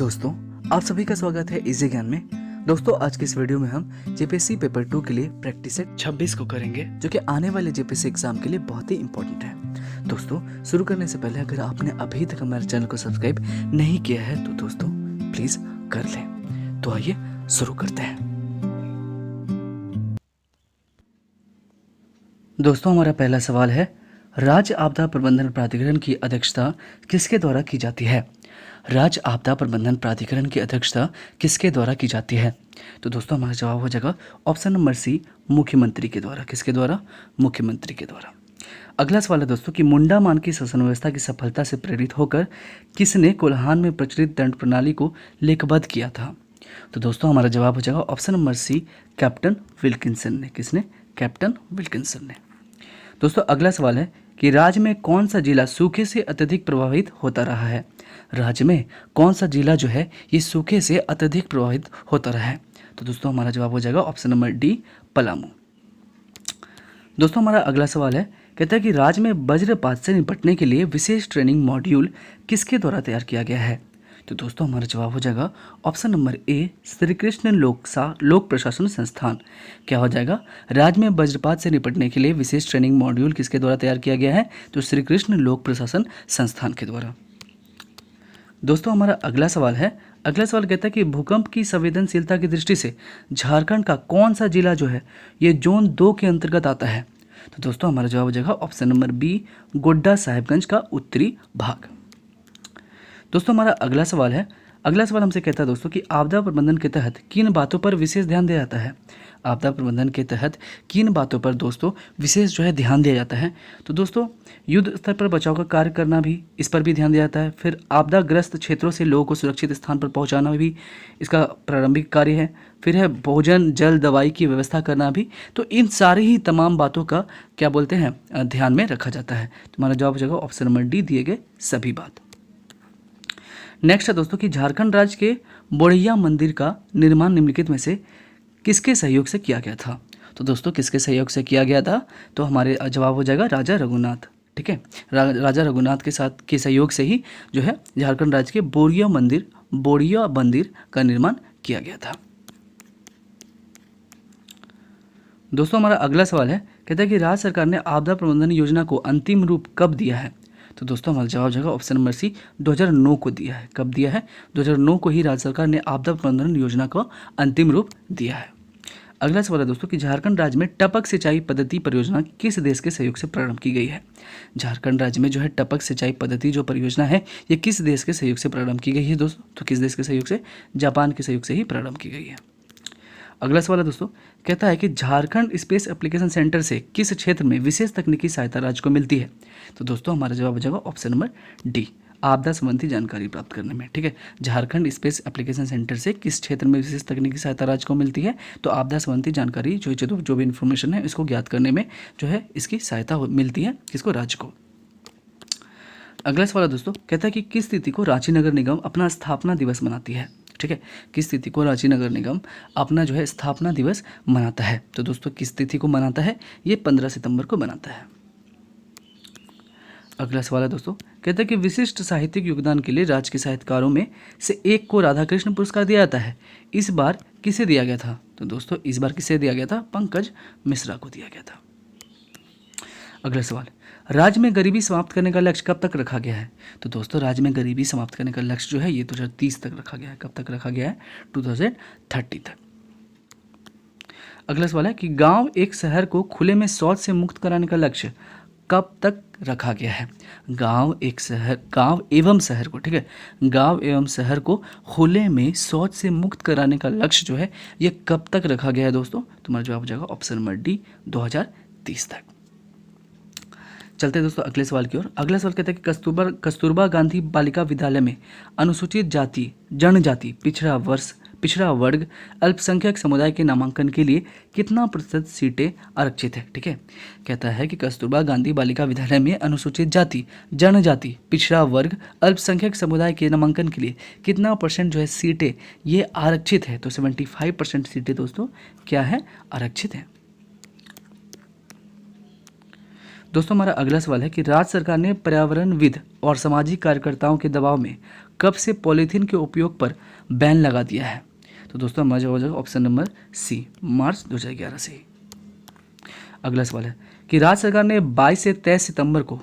दोस्तों, आप सभी का स्वागत है इजी ज्ञान में। दोस्तों, आज के इस वीडियो में हम जेपीएससी पेपर 2 के लिए प्रैक्टिस सेट 26 को करेंगे, जो कि आने वाले जेपीएससी एग्जाम के लिए बहुत ही इंपॉर्टेंट है। दोस्तों, शुरू करने से पहले अगर आपने अभी तक हमारे चैनल को सब्सक्राइब नहीं किया है तो दोस्तों प्लीज कर लें। तो आइए शुरू करते हैं। दोस्तों, हमारा पहला सवाल है, राज्य आपदा प्रबंधन प्राधिकरण की अध्यक्षता किसके द्वारा की जाती है? राज्य आपदा प्रबंधन प्राधिकरण की अध्यक्षता किसके द्वारा की जाती है? तो दोस्तों, हमारा जवाब हो जाएगा ऑप्शन नंबर सी, मुख्यमंत्री के द्वारा। किसके द्वारा? मुख्यमंत्री के द्वारा। अगला सवाल है दोस्तों कि मुंडामान की शासन व्यवस्था की सफलता से प्रेरित होकर किसने कोल्हान में प्रचलित दंड प्रणाली को लेखबद्ध किया था? तो दोस्तों, हमारा जवाब हो जाएगा option number C, captain Wilkinson ने। किसने? कैप्टन विल्किंसन ने। दोस्तों, अगला सवाल है कि राज्य में कौन सा जिला सूखे से अत्यधिक प्रभावित होता रहा है? राज्य में कौन सा जिला जो है ये सूखे से अत्यधिक प्रभावित होता रहा है? तो दोस्तों, हमारा जवाब हो जाएगा ऑप्शन नंबर डी, पलामू। दोस्तों, हमारा अगला सवाल है, कहता है कि राज्य में वज्रपात से निपटने के लिए विशेष ट्रेनिंग मॉड्यूल किसके द्वारा तैयार किया गया है? तो दोस्तों, हमारा जवाब हो जाएगा option number A, Shri Krishna लोक प्रशासन संस्थान। क्या हो जाएगा? राज्य में वज्रपात से निपटने के लिए विशेष ट्रेनिंग मॉड्यूल किसके द्वारा तैयार किया गया है? तो श्री कृष्ण लोक प्रशासन संस्थान के द्वारा। दोस्तों, हमारा अगला सवाल है, अगला सवाल कहता है कि भूकंप की संवेदनशीलता की दृष्टि से झारखंड का कौन सा जिला जो है ये जोन 2 के अंतर्गत आता है? तो दोस्तों, हमारा जवाब हो जाएगा option number B, Godda Sahibganj का उत्तरी भाग। दोस्तों, हमारा अगला सवाल है, अगला सवाल हमसे कहता है दोस्तों कि आपदा प्रबंधन के तहत किन बातों पर विशेष ध्यान दिया जाता है? आपदा प्रबंधन के तहत किन बातों पर दोस्तों विशेष जो है ध्यान दिया जाता है? तो दोस्तों, युद्ध स्तर पर बचाव का कार्य करना भी इस पर भी ध्यान दिया जाता है। फिर आपदाग्रस्त क्षेत्रों से लोगों को सुरक्षित स्थान पर पहुंचाना भी इसका प्रारंभिक कार्य है। फिर है भोजन, जल, दवाई की व्यवस्था करना भी। तो इन सारी ही तमाम बातों का क्या बोलते हैं ध्यान में रखा जाता है। तो हमारा जवाब हो जाएगा ऑप्शन नंबर डी, दिए गए सभी बात। नेक्स्ट है दोस्तों कि झारखंड राज्य के बोड़िया मंदिर का निर्माण निम्नलिखित में से किसके सहयोग से किया गया था? तो दोस्तों, किसके सहयोग से किया गया था? तो हमारे जवाब हो जाएगा राजा रघुनाथ। ठीक है, राजा रघुनाथ के साथ के सहयोग से ही जो है झारखंड राज्य के बोड़िया मंदिर का निर्माण किया गया था। दोस्तों, हमारा अगला सवाल है, कहता है कि राज्य सरकार ने आपदा प्रबंधन योजना को अंतिम रूप कब दिया है? तो दोस्तों, हमारा जवाब जाएगा ऑप्शन नंबर सी, 2009 को दिया है। कब दिया है? 2009 को ही राज्य सरकार ने आपदा प्रबंधन योजना को अंतिम रूप दिया है। अगला सवाल है दोस्तों कि झारखंड राज्य में टपक सिंचाई पद्धति परियोजना किस देश के सहयोग से प्रारंभ की गई है? झारखंड राज्य में जो है टपक सिंचाई पद्धति जो परियोजना है ये किस देश के सहयोग से प्रारंभ की गई है दोस्तों? तो किस देश के सहयोग से? जापान के सहयोग से ही प्रारंभ की गई है। अगला सवाल है दोस्तों, कहता है कि झारखंड स्पेस एप्लीकेशन सेंटर से किस क्षेत्र में विशेष तकनीकी सहायता राज्य को मिलती है? तो दोस्तों, हमारा जवाब हो जाएगा ऑप्शन नंबर डी, आपदा संबंधी जानकारी प्राप्त करने में। ठीक है, झारखंड स्पेस एप्लीकेशन सेंटर से किस क्षेत्र में विशेष तकनीकी सहायता राज्य को मिलती है? तो आपदा संबंधी जानकारी जो भी इन्फॉर्मेशन है इसको ज्ञात करने में जो है इसकी सहायता मिलती है किसको? राज्य को। अगला सवाल है दोस्तों, कहता है कि किस तिथि को रांची नगर निगम अपना स्थापना दिवस मनाती है? ठीक है, किस तिथि को रांची नगर निगम अपना जो है स्थापना दिवस मनाता है? तो दोस्तों, किस तिथि को मनाता है? ये 15 सितंबर को मनाता है। अगला सवाल है दोस्तों, कहते हैं कि विशिष्ट साहित्यिक योगदान के लिए राज्य के साहित्यकारों में से एक को राधाकृष्ण पुरस्कार दिया जाता है। इस बार किसे दिया गया था? तो दोस्तों, इस बार किसे दिया गया था? पंकज मिश्रा को दिया गया था। अगला सवाल, राज्य में गरीबी समाप्त करने का लक्ष्य कब तक रखा गया है? तो दोस्तों, राज्य में गरीबी समाप्त करने का लक्ष्य जो है ये 2030 तक रखा गया है। कब तक रखा गया है? 2030 तक। अगला सवाल है कि गांव एक शहर को खुले में शौच से मुक्त कराने का लक्ष्य कब तक रखा गया है? गांव एवं शहर को, ठीक है, गांव एवं शहर को खुले में शौच से मुक्त कराने का लक्ष्य जो है ये कब तक रखा गया है दोस्तों? तुम्हारा जवाब हो जाएगा ऑप्शन नंबर डी, 2030 तक। चलते हैं दोस्तों अगले सवाल की ओर। अगला सवाल कहता है कि कस्तूरबा गांधी बालिका विद्यालय में अनुसूचित जाति, जनजाति, पिछड़ा वर्ग, अल्पसंख्यक समुदाय के नामांकन के लिए कितना प्रतिशत सीटें आरक्षित है? ठीक है, कहता है कि कस्तूरबा गांधी बालिका विद्यालय में अनुसूचित जाति, जनजाति, पिछड़ा वर्ग, अल्पसंख्यक समुदाय के नामांकन के लिए कितना % जो है सीटें ये आरक्षित है? तो 75% सीटें दोस्तों क्या है? आरक्षित है। दोस्तों, हमारा अगला सवाल है कि राज्य सरकार ने पर्यावरणविद और सामाजिक कार्यकर्ताओं के दबाव में कब से पॉलीथीन के उपयोग पर बैन लगा दिया है? तो दोस्तों हमारा जवाब हो जाएगा ऑप्शन नंबर सी, मार्च 2011 से। अगला सवाल है कि राज्य सरकार ने 22 से 23 सितंबर को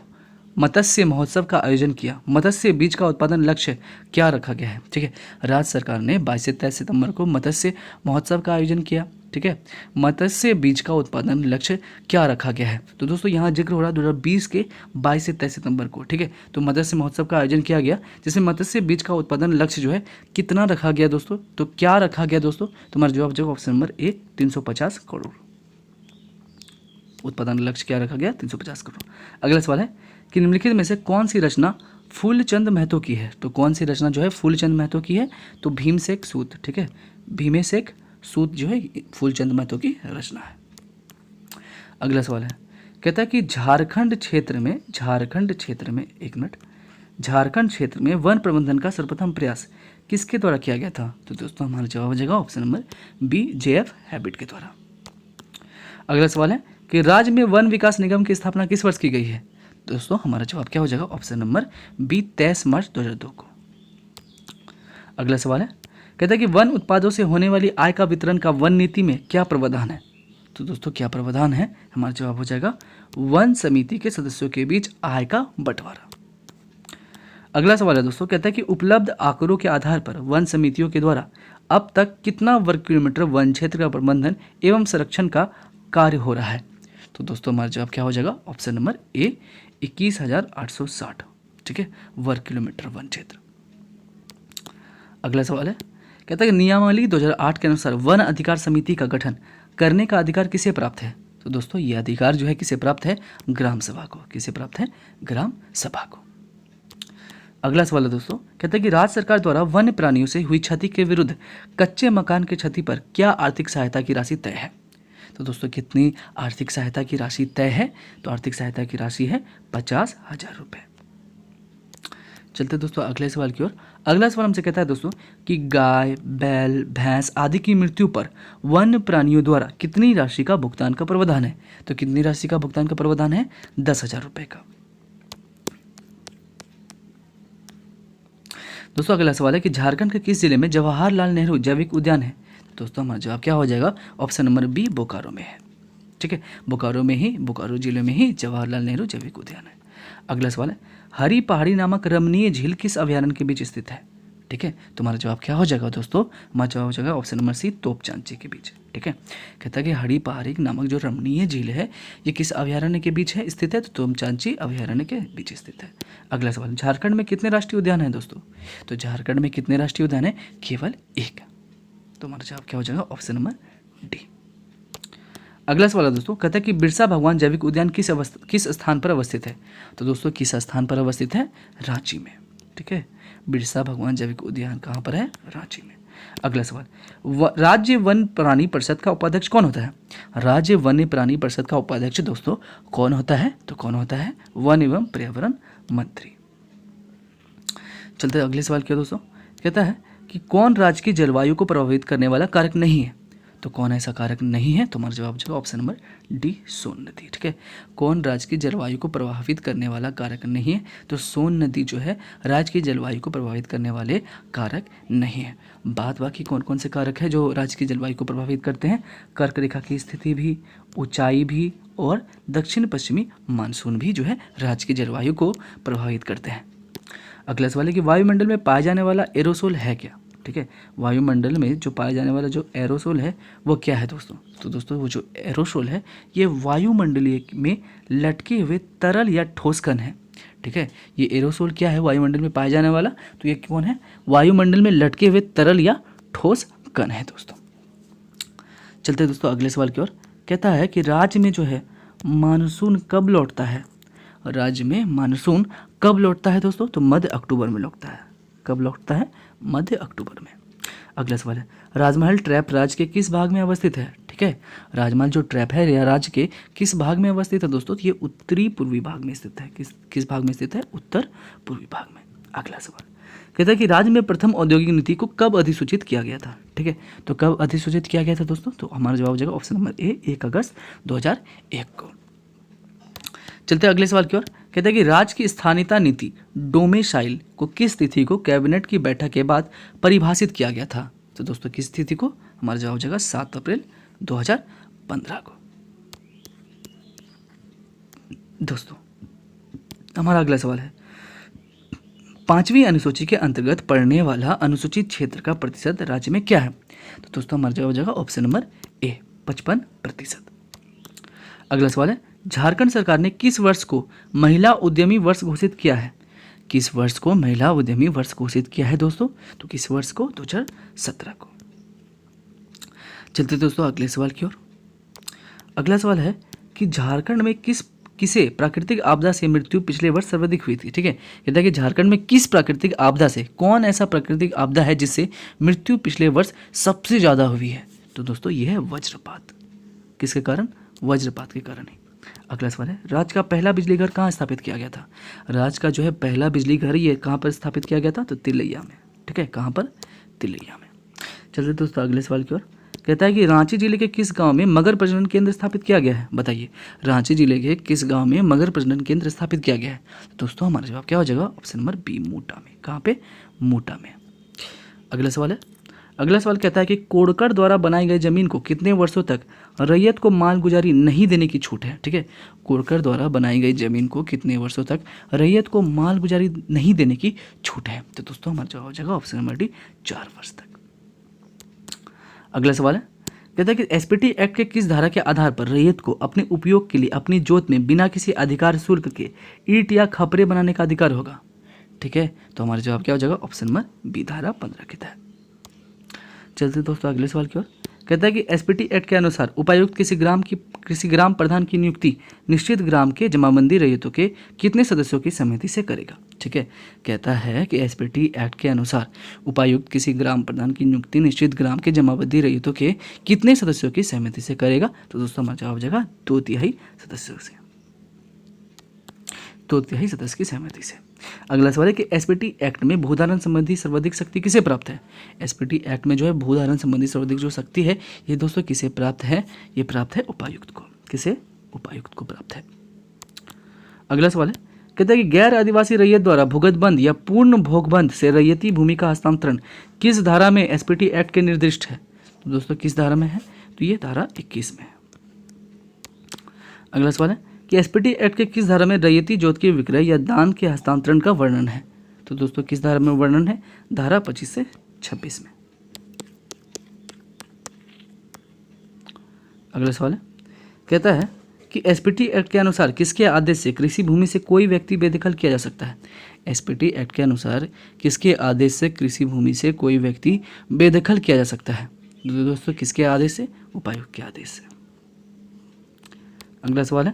मत्स्य महोत्सव का आयोजन किया। मत्स्य बीज का उत्पादन लक्ष्य क्या रखा गया है? ठीक है, राज्य सरकार ने 22 से 23 सितंबर को मत्स्य महोत्सव का आयोजन किया। ठीक है, मत्स्य बीज का उत्पादन लक्ष्य क्या रखा गया है? तो दोस्तों यहाँ जिक्र हो रहा है 2020 के 22 से 23 सितंबर को। ठीक है, तो मत्स्य महोत्सव का आयोजन किया गया जिसमें मत्स्य बीज का उत्पादन लक्ष्य जो है कितना रखा गया दोस्तों? तो क्या रखा गया दोस्तों? तुम्हारा जवाब जो ऑप्शन नंबर ए 350 करोड़। उत्पादन लक्ष्य क्या रखा गया? 350 करोड़। अगला सवाल है कि निम्नलिखित में से कौन सी रचना फूलचंद महतो की है? तो कौन सी रचना जो है फूलचंद महतो की है? तो भीमसेक सूत। ठीक है, भीमसेक सूत जो है फूलचंद महतो की रचना है। अगला सवाल है, कहता है कि झारखंड क्षेत्र में वन प्रबंधन का सर्वप्रथम प्रयास किसके द्वारा किया गया था? तो दोस्तों हमारा जवाब हो जाएगा option number B, JF Hewitt के द्वारा। अगला सवाल है कि राज्य में वन विकास निगम की स्थापना किस वर्ष की गई है? दोस्तों हमारा जवाब क्या हो जाएगा? ऑप्शन नंबर बी, 23 मार्च 2002 को। अगला सवाल है, कहता है कि वन उत्पादों से होने वाली आय का वितरण का वन नीति में क्या प्रावधान है? तो दोस्तों क्या प्रावधान है? हमारा जवाब हो जाएगा वन समिति के सदस्यों के बीच आय का बंटवारा। अगला सवाल है दोस्तों, कहता है कि उपलब्ध आंकड़ों के आधार पर वन समितियों के द्वारा अब तक कितना वर्ग किलोमीटर वन क्षेत्र का प्रबंधन एवं संरक्षण का कार्य हो रहा है? तो दोस्तों हमारा जवाब क्या हो जाएगा? Option number A, 21,860। ठीक है, वर्ग किलोमीटर वन क्षेत्र। अगला सवाल है, कहता है कि नियमावली 2008 के अनुसार वन अधिकार समिति का गठन करने का अधिकार किसे प्राप्त है? तो दोस्तों ये अधिकार जो है किसे प्राप्त है? ग्राम सभा को। किसे प्राप्त है? ग्राम सभा को। अगला सवाल है दोस्तों, कहता है कि राज्य सरकार द्वारा वन्य प्राणियों से हुई क्षति के विरुद्ध कच्चे मकान की क्षति पर क्या आर्थिक सहायता की राशि तय है? तो दोस्तों कितनी आर्थिक सहायता की राशि तय है? तो आर्थिक सहायता की राशि है 50,000 रुपये। चलते दोस्तों अगले सवाल की ओर। अगला सवाल हमसे कहता है दोस्तों कि गाय, बैल, भैंस आदि की मृत्यु पर वन्य प्राणियों द्वारा कितनी राशि का भुगतान का प्रावधान है? तो कितनी राशि का भुगतान का प्रावधान है? 10,000 रुपये का। दोस्तों अगला सवाल है कि झारखंड के किस जिले में जवाहरलाल नेहरू जैविक उद्यान है? दोस्तों हमारा जवाब क्या हो जाएगा? ऑप्शन नंबर बी, बोकारो में है। ठीक है, बोकारो जिले में ही जवाहरलाल नेहरू जैविक उद्यान है। अगला सवाल है, हरी पहाड़ी नामक रमणीय झील किस अभयारण्य के बीच स्थित है? ठीक है, तुम्हारा जवाब क्या हो जाएगा दोस्तों? हमारा जवाब हो जाएगा ऑप्शन नंबर सी, तोपचांची के बीच। ठीक है, कहता है कि हरी पहाड़ी नामक जो रमणीय झील है ये किस अभयारण्य के बीच है स्थित है? तो तोपचांची अभयारण्य के बीच स्थित है। अगला सवाल, झारखंड में कितने राष्ट्रीय उद्यान है दोस्तों? तो झारखंड में कितने राष्ट्रीय उद्यान है? केवल एक। तो हमारा जवाब क्या हो जाएगा? Option number D. अगला सवाल है दोस्तों, कहता है कि बिरसा भगवान जैविक उद्यान किस स्थान पर अवस्थित है? तो दोस्तों किस स्थान पर अवस्थित है? रांची में। ठीक है, बिरसा भगवान जैविक उद्यान कहाँ पर है? रांची में। अगला सवाल, राज्य वन प्राणी परिषद का उपाध्यक्ष कौन होता है? राज्य वन्य प्राणी परिषद का उपाध्यक्ष दोस्तों कौन होता है? तो कौन होता है? वन एवं पर्यावरण मंत्री। चलते अगले सवाल क्या दोस्तों, कहता है कि कौन राज्य की जलवायु को प्रभावित करने वाला कारक नहीं है? तो कौन ऐसा कारक नहीं है? तो हमारा जवाब जो ऑप्शन नंबर डी, सोन नदी। ठीक है, कौन राज्य की जलवायु को प्रभावित करने वाला कारक नहीं है? तो सोन नदी जो है राज्य की जलवायु को प्रभावित करने वाले कारक नहीं है। बाकी कौन कौन से कारक है जो राज्य की जलवायु को प्रभावित करते हैं? कर्क रेखा की स्थिति भी, ऊंचाई भी और दक्षिण पश्चिमी मानसून भी जो है राज्य की जलवायु को प्रभावित करते हैं। अगला सवाल है कि वायुमंडल में पाया जाने वाला एरोसोल है क्या? ठीक है, वायुमंडल में जो पाया जाने वाला जो एरोसोल है वो क्या है दोस्तों? तो दोस्तों वो जो एरोसोल है ये वायुमंडलीय में लटके हुए तरल या ठोस कण है। ठीक है, ये एरोसोल क्या है वायुमंडल में पाया जाने वाला? तो ये कौन है? वायुमंडल में लटके हुए तरल या ठोस कण है दोस्तों। चलते दोस्तों अगले सवाल की ओर। कहता है कि राज्य में जो है मानसून कब लौटता है? राज्य में मानसून कब लौटता है दोस्तों? तो मध्य अक्टूबर में लौटता है। कब लौटता है? मध्य अक्टूबर में। अगला सवाल है, राजमहल ट्रैप राज्य के किस भाग में अवस्थित है? ठीक है, राजमहल जो ट्रैप है यह राज्य के किस भाग में अवस्थित है दोस्तों? तो ये उत्तरी पूर्वी भाग में स्थित है। किस भाग में स्थित है? उत्तर पूर्वी भाग में। अगला सवाल कहता है कि राज्य में प्रथम औद्योगिक नीति को कब अधिसूचित किया गया था? ठीक है, तो कब अधिसूचित किया गया था दोस्तों? तो हमारा जवाब हो जाएगा ऑप्शन नंबर ए, 1 अगस्त 2001 को। चलते हैं अगले सवाल की ओर। कहते हैं कि राज्य की स्थानीयता नीति डोमेसाइल को किस तिथि को कैबिनेट की बैठक के बाद परिभाषित किया गया था? तो दोस्तों किस तिथि को? हमारा जवाब हो जाएगा 7 अप्रैल 2015 को। दोस्तों हमारा अगला सवाल है, 5वीं अनुसूची के अंतर्गत पड़ने वाला अनुसूचित क्षेत्र का प्रतिशत राज्य में क्या है? तो दोस्तों हमारा जवाब हो जाएगा ऑप्शन नंबर ए 55%। अगला सवाल है, झारखंड सरकार ने किस वर्ष को महिला उद्यमी वर्ष घोषित किया है? किस वर्ष को महिला उद्यमी वर्ष घोषित किया है दोस्तों? तो किस वर्ष को? 2017 को। चलते दोस्तों अगले सवाल की ओर। अगला सवाल है कि झारखंड में किसे प्राकृतिक आपदा से मृत्यु पिछले वर्ष सर्वाधिक हुई थी? ठीक है, कहता है कि झारखंड में किस प्राकृतिक आपदा से, कौन ऐसा प्राकृतिक आपदा है जिससे मृत्यु पिछले वर्ष सबसे ज्यादा हुई है? तो दोस्तों यह है वज्रपात। किसके कारण? वज्रपात के कारण ही। अगला सवाल है, राज्य का पहला बिजली घर कहाँ स्थापित किया गया था? राज्य का जो है पहला बिजली घर ये कहाँ पर स्थापित किया गया था? तो तिलैया में। ठीक है, कहाँ पर? तिलैया में। चलिए दोस्तों अगले सवाल की ओर। कहता है कि रांची जिले के किस गांव में मगर प्रजनन केंद्र स्थापित किया गया है? बताइए, रांची जिले के किस गांव में मगर प्रजनन केंद्र स्थापित किया गया है? दोस्तों हमारा जवाब क्या हो जाएगा? ऑप्शन नंबर बी मोटा में। कहाँ पे? मोटा में। अगला सवाल है, अगला सवाल कहता है कि कोड़कर द्वारा बनाई गई जमीन को कितने वर्षों तक रैयत को मालगुजारी नहीं देने की छूट है? ठीक है, कोड़कर द्वारा बनाई गई जमीन को कितने वर्षों तक रैयत को मालगुजारी नहीं देने की छूट है? तो दोस्तों हमारा जवाब हो जाएगा ऑप्शन नंबर डी 4 वर्ष तक। अगला सवाल है, कहता है कि एसपीटी एक्ट के किस धारा के आधार पर रैयत को अपने उपयोग के लिए अपनी जोत में बिना किसी अधिकार शुल्क के ईंट या खपरे बनाने का अधिकार होगा? ठीक है, तो हमारा जवाब क्या हो जाएगा? ऑप्शन नंबर बी धारा 15 के तहत। चलते दोस्तों अगले सवाल की ओर। कहता है कि एसपीटी एक्ट के अनुसार उपायुक्त किसी ग्राम प्रधान की नियुक्ति निश्चित ग्राम के जमाबंदी रैयतों के कितने सदस्यों की सहमति से करेगा? ठीक है, कहता है कि एसपीटी एक्ट के अनुसार उपायुक्त किसी ग्राम प्रधान की नियुक्ति निश्चित ग्राम के जमाबंदी रैयतों के कितने सदस्यों की सहमति से करेगा? तो दोस्तों हमारा जवाब हो जाएगा 2/3 सदस्यों से। 2/3 सदस्य की सहमति से। अगला सवाल है कि एसपीटी एक्ट में भूधारण संबंधी सर्वाधिक शक्ति किसे प्राप्त है? एसपीटी एक्ट में जो है भूधारण संबंधी सर्वाधिक जो शक्ति है ये दोस्तों किसे प्राप्त है? ये प्राप्त है उपायुक्त को। किसे? उपायुक्त को प्राप्त है। अगला सवाल है, कहता है कि गैर आदिवासी रैयत द्वारा भूगतबंद या पूर्ण भोगबंद से रैयती भूमि का हस्तांतरण किस धारा में एसपीटी एक्ट के निर्दिष्ट है? तो दोस्तों किस धारा में है? तो ये धारा 21 में है। अगला सवाल है कि एसपीटी एक्ट के किस धारा में रैयती जोत के विक्रय या दान के हस्तांतरण का वर्णन है? तो दोस्तों किस धारा में वर्णन है? धारा 25 से 26 में। अगला सवाल है, कहता है कि एसपीटी एक्ट के अनुसार किसके आदेश से कृषि भूमि से कोई व्यक्ति बेदखल किया जा सकता है? एसपीटी एक्ट के अनुसार किसके आदेश से कृषि भूमि से कोई व्यक्ति बेदखल किया जा सकता है? दोस्तों किसके आदेश से? उपायुक्त के आदेश से। अगला सवाल है,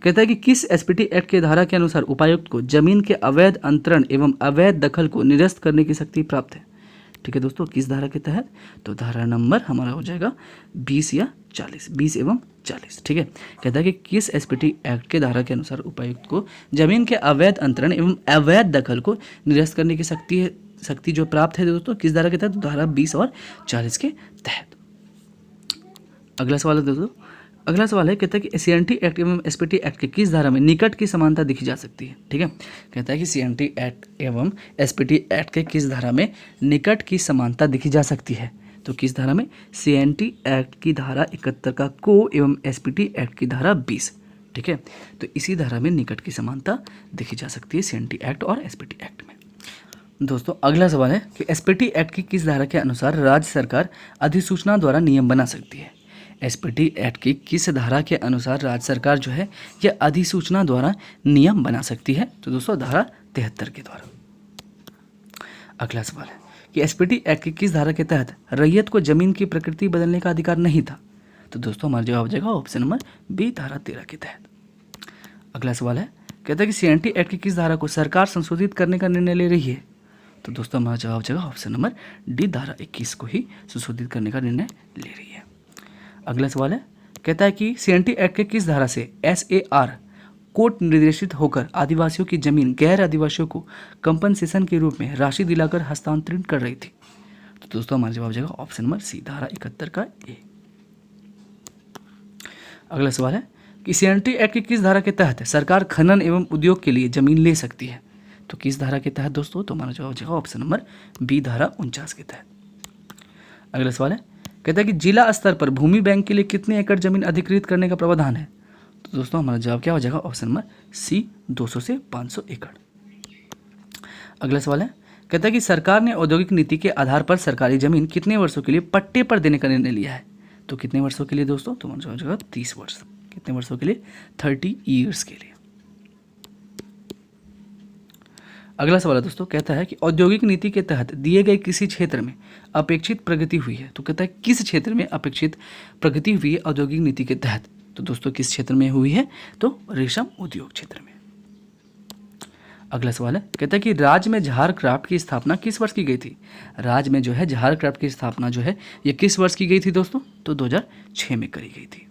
कहता है कि किस एसपीटी एक्ट के धारा के अनुसार उपायुक्त को जमीन के अवैध अंतरण एवं अवैध दखल को निरस्त करने की शक्ति प्राप्त है? ठीक है दोस्तों, किस धारा के तहत? तो धारा नंबर हमारा हो जाएगा 20 या 40, 20 एवं 40। ठीक है, कहता है कि किस एसपीटी एक्ट के धारा के अनुसार उपायुक्त को जमीन के अवैध अंतरण एवं अवैध दखल को निरस्त करने की शक्ति जो प्राप्त है दोस्तों किस धारा के तहत? धारा 20 और 40 के तहत। अगला सवाल है दोस्तों, अगला सवाल है, कहता है कि सीएनटी एक्ट एवं एसपीटी एक्ट के किस धारा में निकट की समानता देखी जा सकती है? ठीक है, कहता है कि सीएनटी एक्ट एवं एसपीटी एक्ट के किस धारा में निकट की समानता देखी जा सकती है? तो किस धारा में? सीएनटी एक्ट की धारा 71 का को एवं एसपीटी एक्ट की धारा 20। ठीक है, तो इसी धारा में निकट की समानता देखी जा सकती है सीएनटी एक्ट और एसपीटी एक्ट में। दोस्तों अगला सवाल है कि एसपीटी एक्ट की किस धारा के अनुसार राज्य सरकार अधिसूचना द्वारा नियम बना सकती है? एसपीटी एक्ट की किस धारा के अनुसार राज्य सरकार जो है यह अधिसूचना द्वारा नियम बना सकती है? तो दोस्तों धारा 73 के द्वारा। अगला सवाल है कि एसपीटी एक्ट की किस धारा के तहत रैयत को जमीन की प्रकृति बदलने का अधिकार नहीं था? तो दोस्तों हमारा जवाब हो जाएगा ऑप्शन नंबर बी धारा 13 के तहत। अगला सवाल है, कहता है कि सीएनटी एक्ट की किस धारा को सरकार संशोधित करने का निर्णय ले रही है? तो दोस्तों हमारा जवाब हो जाएगा ऑप्शन नंबर डी धारा 21 को ही संशोधित करने का निर्णय ले रही है। अगला सवाल है, कहता है कि सीएनटी एक्ट के किस धारा से एसएआर कोर्ट निर्देशित होकर आदिवासियों की जमीन गैर आदिवासियों को कंपनसेशन के रूप में राशि दिलाकर हस्तांतरित कर रही थी? तो दोस्तों हमारा जवाब हो जाएगा ऑप्शन नंबर सी धारा 71 का ए। अगला सवाल है, कि सीएनटी एक्ट की किस धारा के तहत सरकार खनन एवं उद्योग के लिए जमीन ले सकती है? तो किस धारा के तहत दोस्तों? तो हमारा जवाब हो जाएगा ऑप्शन नंबर बी, धारा 49 के तहत। अगला सवाल है, कहता है कि जिला स्तर पर भूमि बैंक के लिए कितने एकड़ जमीन अधिकृत करने का प्रावधान है? तो दोस्तों हमारा जवाब क्या हो जाएगा? ऑप्शन नंबर सी, 200 से 500 एकड़। अगला सवाल है, कहता है कि सरकार ने औद्योगिक नीति के आधार पर सरकारी जमीन कितने वर्षों के लिए पट्टे पर देने का निर्णय लिया है? तो कितने वर्षों के लिए दोस्तों? तो हमारा जवाब हो जाएगा 30 वर्ष। कितने वर्षों के लिए? 30 ईयर्स के लिए। अगला सवाल है दोस्तों, कहता है कि औद्योगिक नीति के तहत दिए गए किसी क्षेत्र में अपेक्षित प्रगति हुई है? तो कहता है किस क्षेत्र में अपेक्षित प्रगति हुई है औद्योगिक नीति के तहत? तो दोस्तों किस क्षेत्र में हुई है? तो रेशम उद्योग क्षेत्र में। अगला सवाल है, कहता है कि राज्य में झार क्राफ्ट की स्थापना किस वर्ष की गई थी? राज्य में जो है झार क्राफ्ट की स्थापना जो है ये किस वर्ष की गई थी दोस्तों? तो 2006 में करी गई थी।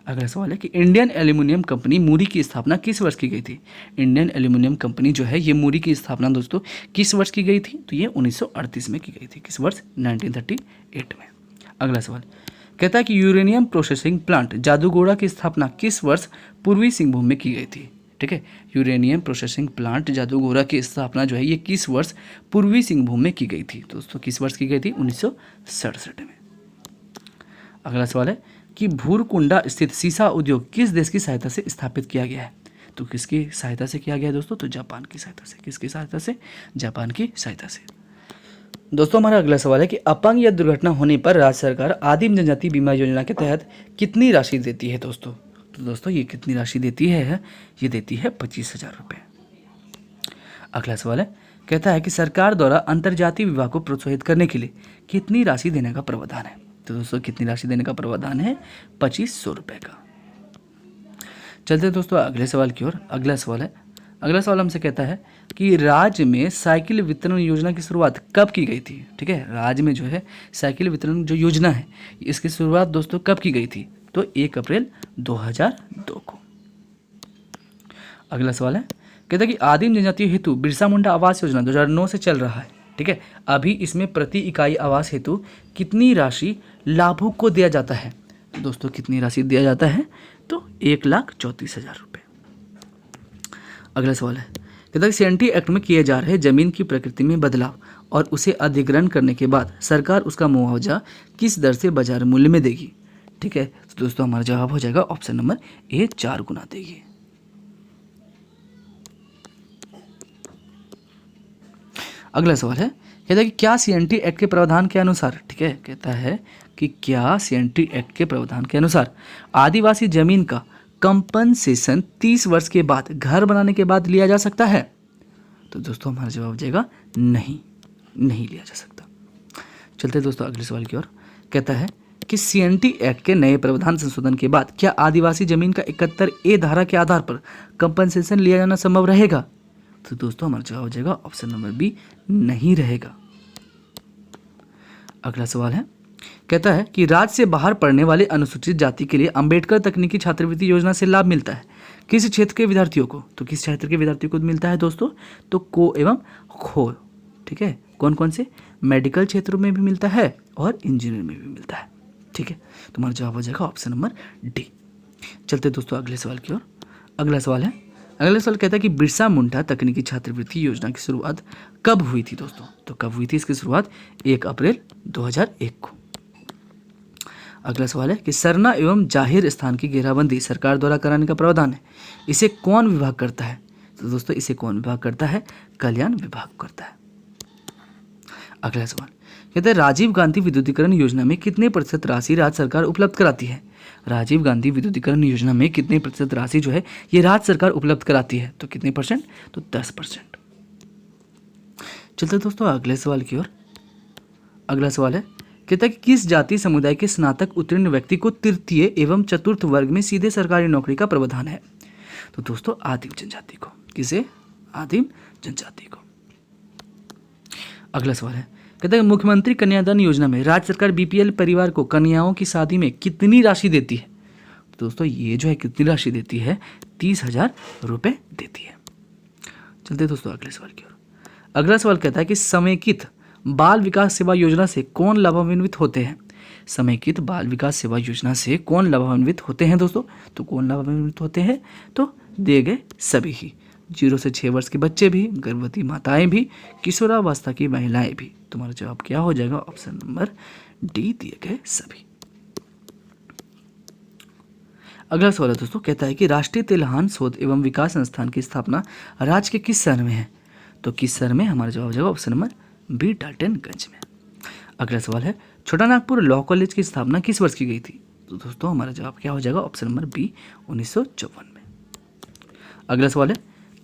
अगला सवाल है कि इंडियन एल्यूमिनियम कंपनी मूरी की स्थापना किस वर्ष की गई थी? इंडियन एल्यूमिनियम कंपनी जो है ये मूरी की स्थापना दोस्तों किस वर्ष की गई थी? तो ये 1938 में की गई थी। किस वर्ष? 1938 में। अगला सवाल कहता है कि यूरेनियम प्रोसेसिंग प्लांट जादूगोड़ा की स्थापना किस वर्ष पूर्वी सिंहभूम में की गई थी? ठीक है, यूरेनियम प्रोसेसिंग प्लांट जादूगोड़ा की स्थापना जो है ये किस वर्ष पूर्वी सिंहभूम में की गई थी? दोस्तों किस वर्ष की गई थी? 1967 में। अगला सवाल है कि भूरकुंडा स्थित सीसा उद्योग किस देश की सहायता से स्थापित किया गया है? तो किसकी सहायता से किया गया है दोस्तों? तो जापान की सहायता से। किसकी सहायता से? जापान की सहायता से। दोस्तों हमारा अगला सवाल है कि अपंग या दुर्घटना होने पर राज्य सरकार आदिम जनजाति बीमा योजना के तहत कितनी राशि देती है दोस्तों? तो दोस्तों ये कितनी राशि देती है? ये देती है 25,000 रुपये। अगला सवाल है, कहता है कि सरकार द्वारा अंतर्जातीय विवाह को प्रोत्साहित करने के लिए कितनी राशि देने का प्रावधान है? तो दोस्तों कितनी राशि देने का प्रावधान है? 2500 रुपये का। चलते हैं दोस्तों अगले सवाल की ओर। अगला सवाल हमसे कहता है कि राज्य में साइकिल वितरण योजना की शुरुआत कब की गई थी? ठीक है, राज्य में जो है साइकिल वितरण जो योजना है इसकी शुरुआत दोस्तों कब की गई थी? तो 1 अप्रैल 2002 को। अगला सवाल है, कहता है कि आदिम जनजाति हेतु बिरसा मुंडा आवास योजना 2009 से चल रहा है। ठीक है, अभी इसमें प्रति इकाई आवास हेतु कितनी राशि लाभुक को दिया जाता है? दोस्तों कितनी राशि दिया जाता है? तो 1,34,000 रुपये। अगला सवाल है, कहता है सीएनटी एक्ट में किए जा रहे जमीन की प्रकृति में बदलाव और उसे अधिग्रहण करने के बाद सरकार उसका मुआवजा किस दर से बाजार मूल्य में देगी? ठीक है, तो दोस्तों हमारा जवाब हो जाएगा ऑप्शन नंबर ए, 4 गुना देगी। अगला सवाल है, कहता है कि क्या सीएनटी एक्ट के प्रावधान के अनुसार, ठीक है, कहता है कि क्या सीएनटी एक्ट के प्रावधान के अनुसार आदिवासी जमीन का कंपनसेशन 30 वर्ष के बाद घर बनाने के बाद लिया जा सकता है? तो दोस्तों हमारा जवाब हो जाएगा नहीं लिया जा सकता। चलते दोस्तों अगले सवाल की ओर। कहता है कि सीएनटी एक्ट के नए प्रावधान संशोधन के बाद क्या आदिवासी जमीन का 71A धारा के आधार पर कंपनसेशन लिया जाना संभव रहेगा? तो दोस्तों हमारा जवाब हो जाएगा ऑप्शन नंबर बी, नहीं रहेगा। अगला सवाल है, कहता है कि राज्य से बाहर पढ़ने वाले अनुसूचित जाति के लिए अंबेडकर तकनीकी छात्रवृत्ति योजना से लाभ मिलता है किस क्षेत्र के विद्यार्थियों को? तो किस क्षेत्र के विद्यार्थियों को मिलता है दोस्तों? तो को एवं खो। ठीक है, कौन कौन से? मेडिकल क्षेत्रों में भी मिलता है और इंजीनियरिंग में भी मिलता है। ठीक है, तुम्हारा जवाब हो जाएगा ऑप्शन नंबर डी। चलते दोस्तों अगले सवाल की ओर। अगला सवाल कहता है कि बिरसा मुंडा तकनीकी छात्रवृत्ति योजना की शुरुआत कब हुई थी दोस्तों? तो कब हुई थी इसकी शुरुआत? 1 अप्रैल 2001 को। अगला सवाल है कि सरना एवं जाहिर स्थान की घेराबंदी सरकार द्वारा कराने का प्रावधान है, इसे कौन विभाग करता है? तो दोस्तों इसे कौन विभाग करता है? कल्याण विभाग करता है। अगला सवाल कहता है राजीव गांधी विद्युतीकरण योजना में कितने प्रतिशत राशि राज्य सरकार उपलब्ध कराती है? राजीव गांधी विद्युतीकरण योजना में कितने प्रतिशत राशि जो है ये राज्य सरकार उपलब्ध कराती है? तो कितने परसेंट? तो 10%। चलते दोस्तों अगले सवाल की ओर। अगला सवाल है, कहता है कि किस जाति समुदाय के स्नातक उत्तीर्ण व्यक्ति को तृतीय एवं चतुर्थ वर्ग में सीधे सरकारी नौकरी का प्रावधान है? तो दोस्तों आदिम जनजाति को। किसे? आदिम जनजाति को। अगला सवाल है, कहता है मुख्यमंत्री कन्यादान योजना में राज्य सरकार बीपीएल परिवार को कन्याओं की शादी में कितनी राशि देती है? तो दोस्तों ये जो है कितनी राशि देती है? 30,000 रुपये देती है। चलते दोस्तों अगले सवाल की ओर। अगला सवाल कहता है कि समेकित बाल विकास सेवा योजना से कौन लाभान्वित होते हैं? समेकित बाल विकास सेवा योजना से कौन लाभान्वित होते हैं दोस्तों? तो कौन लाभान्वित होते हैं? तो दिए गए सभी ही, 0 से 6 वर्ष के बच्चे भी, गर्भवती माताएं भी, किशोरावस्था की महिलाएं भी। तुम्हारा जवाब क्या हो जाएगा? ऑप्शन नंबर डी, दिए गए सभी। अगला सवाल है दोस्तों, कहता है कि राष्ट्रीय तिलहन शोध एवं विकास संस्थान की स्थापना राज्य के किस शहर में है? तो किस शहर में? हमारा जवाब हो जाएगा ऑप्शन नंबर बी, डाल्टनगंज में। अगला सवाल है, छोटा नागपुर लॉ कॉलेज की स्थापना किस वर्ष की गई थी? तो दोस्तों हमारा जवाब क्या हो जाएगा? ऑप्शन नंबर बी, 1954 में। अगला सवाल है,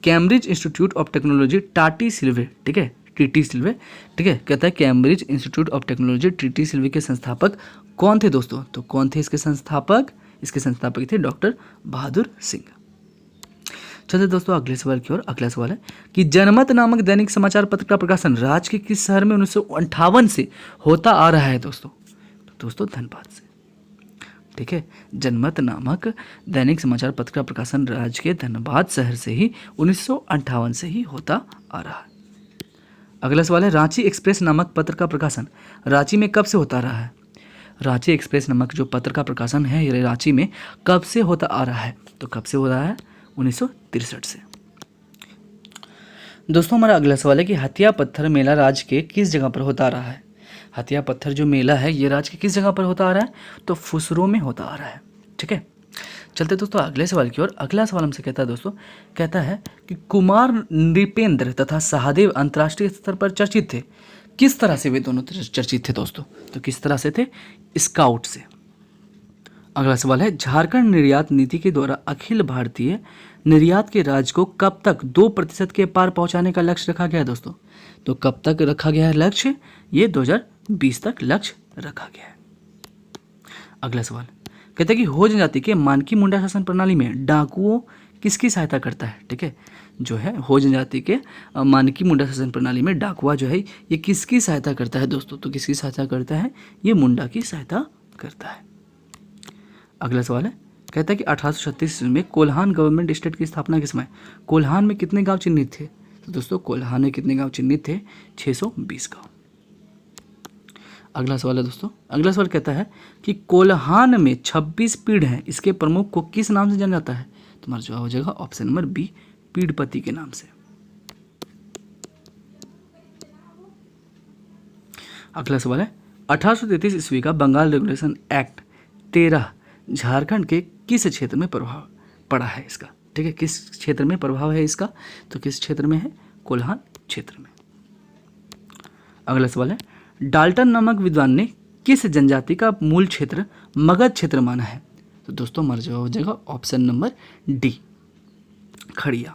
कैम्ब्रिज इंस्टीट्यूट ऑफ टेक्नोलॉजी टाटी सिल्वे, ठीक है, टीटी सिल्वे, ठीक है, कहता है Cambridge Institute of Technology TT सिल्वे के संस्थापक कौन थे दोस्तों? तो कौन थे इसके संस्थापक? इसके संस्थापक थे डॉक्टर बहादुर सिंह। चलिए दोस्तों अगले सवाल की ओर। अगला सवाल है कि जनमत नामक दैनिक समाचार पत्र का प्रकाशन राज्य के किस शहर में 1958 से होता आ रहा है दोस्तों? तो दोस्तों धनबाद से, ठीक है। जनमत नामक दैनिक समाचार पत्र का प्रकाशन राज्य के धनबाद शहर से ही 1958 से ही होता आ रहा है। अगला सवाल है, रांची एक्सप्रेस नामक पत्र का प्रकाशन रांची में कब से होता आ रहा है? रांची एक्सप्रेस नामक जो पत्र का प्रकाशन है ये रांची में कब से होता आ रहा है? तो कब से हो रहा है? 1963 से। दोस्तों हमारा अगला सवाल है कि हथिया पत्थर मेला राज्य के किस जगह पर होता आ रहा है? हथिया पत्थर जो मेला है ये राज्य के किस जगह पर होता आ रहा है? तो फुसरो में होता आ रहा है, ठीक है। चलते दोस्तों अगले सवाल की ओर। अगला सवाल हमसे कहता है दोस्तों, कहता है कि कुमार नृपेंद्र तथा सहदेव अंतर्राष्ट्रीय स्तर पर चर्चित थे। किस तरह से वे दोनों चर्चित थे दोस्तों? तो किस तरह से थे? स्काउट से। अगला सवाल है, झारखंड निर्यात नीति के द्वारा अखिल भारतीय निर्यात के राज्य को कब तक 2% के पार पहुंचाने का लक्ष्य रखा गया है दोस्तों? तो कब तक रखा गया है लक्ष्य? ये 2020 तक लक्ष्य रखा गया है। अगला सवाल कहता है कि हो जनजाति के मानकी मुंडा शासन प्रणाली में डाकुओं किसकी सहायता करता है? ठीक है, जो है हो जनजाति के मानकी मुंडा शासन प्रणाली में डाकुआ जो है ये किसकी सहायता करता है दोस्तों? तो किसकी सहायता करता है? ये मुंडा की सहायता करता है। अगला सवाल है, कहता है कि 1836 में कोल्हान गवर्नमेंट स्टेट की स्थापना के समय कोल्हान में कितने गांव चिन्हित थे? तो दोस्तों कोल्हान में कितने गांव चिन्हित थे? 620 गांव। अगला सवाल है दोस्तों, अगला सवाल कहता है कि कोल्हान में 26 पीढ़ हैं, इसके प्रमुख को किस नाम से जाना जाता है? तुम्हारा जवाब हो जाएगा ऑप्शन नंबर बी, पीढ़पति के नाम से। अगला सवाल है, 1833 ईस्वी का बंगाल रेगुलेशन एक्ट 13 झारखंड के किस क्षेत्र में प्रभाव पड़ा है इसका? ठीक है, किस क्षेत्र में प्रभाव है इसका? तो किस क्षेत्र में है? कोल्हान क्षेत्र में। अगला सवाल है, डाल्टन नामक विद्वान ने किस जनजाति का मूल क्षेत्र मगध क्षेत्र माना है? तो दोस्तों हमारा जवाब हो जाएगा ऑप्शन नंबर डी, खड़िया।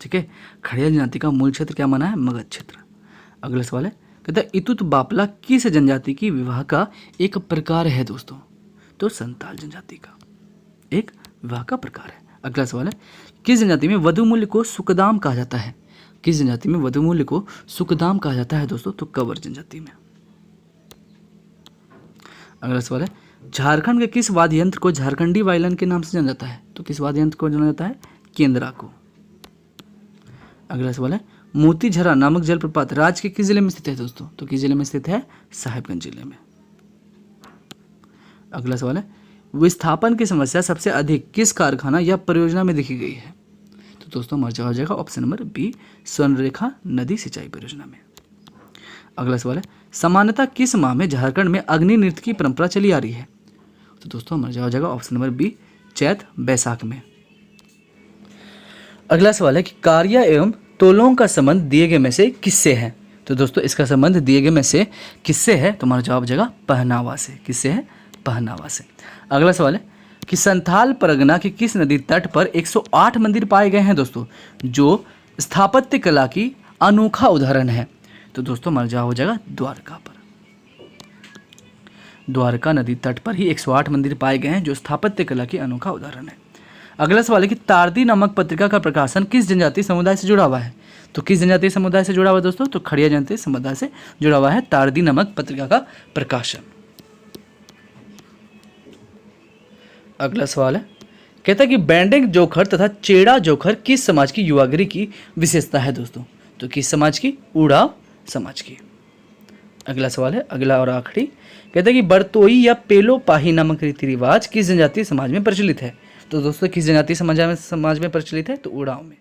ठीक है, खड़िया जनजाति का मूल क्षेत्र क्या माना है? मगध क्षेत्र। अगला सवाल है, कहता है इतुत बापला किस जनजाति की विवाह का एक प्रकार है दोस्तों? तो संताल जनजाति का एक विवाह का प्रकार है। अगला सवाल है, किस जनजाति में वधु मूल्य को सुकदाम कहा जाता है? किस जनजाति में वधु मूल्य को सुकदाम कहा जाता है दोस्तों? तो कंवर जनजाति में। अगला सवाल है, झारखंड के किस वाद्य यंत्र को झारखंडी वायलिन के नाम से जाना जाता है? तो किस वाद्य यंत्र को जाना जाता है? केंद्रा को। अगला सवाल है, मोतीझरा नामक जलप्रपात राज्य के किस जिले में स्थित है दोस्तों? तो किस जिले में स्थित है? साहिबगंज जिले में। अगला सवाल है, विस्थापन की समस्या सबसे अधिक किस कारखाना या परियोजना में देखी गई है? तो दोस्तों हमारा जवाब हो जाएगा ऑप्शन नंबर बी, स्वर्णरेखा नदी सिंचाई परियोजना में। अगला सवाल है, सामान्यतः किस माह में झारखंड में अग्नि नृत्य की परंपरा चली आ रही है? तो दोस्तों हमारा जवाब हो जाएगा ऑप्शन नंबर बी, चैत बैसाख में। अगला सवाल है कि कार्या एवं तोलों का संबंध दिए गए में से किससे है? तो दोस्तों इसका संबंध दिए गए में से किससे है? तो हमारा जवाब हो जाएगा पहनावा से। किससे है? पहनावा से। अगला सवाल है कि संथाल परगना के किस नदी तट पर 108 मंदिर पाए गए हैं दोस्तों, जो स्थापत्य कला की अनोखा उदाहरण है? तो दोस्तों हमारा जवाब हो जाएगा द्वारका पर। द्वारका नदी तट पर ही 108 मंदिर पाए गए हैं जो स्थापत्य कला की अनोखा उदाहरण है। अगला सवाल है कि तारदी नामक पत्रिका का प्रकाशन किस जनजातीय समुदाय से जुड़ा हुआ है? तो किस जनजातीय समुदाय से जुड़ा हुआ है दोस्तों? तो खड़िया जनजातीय समुदाय से जुड़ा हुआ है तारदी नामक पत्रिका का प्रकाशन। अगला सवाल है, कहता है कि बैंडेंग जोखर तथा चेड़ा जोखर किस समाज की युवागिरी की विशेषता है दोस्तों? तो किस समाज की? उड़ाव समाज की। अगला सवाल है, अगला और आखिरी, कहते हैं कि बरतोई या पेलो पाही नामक रीति रिवाज किस जनजातीय समाज में प्रचलित है। तो दोस्तों किस जनजातीय समाज में प्रचलित है, तो उड़ाव में।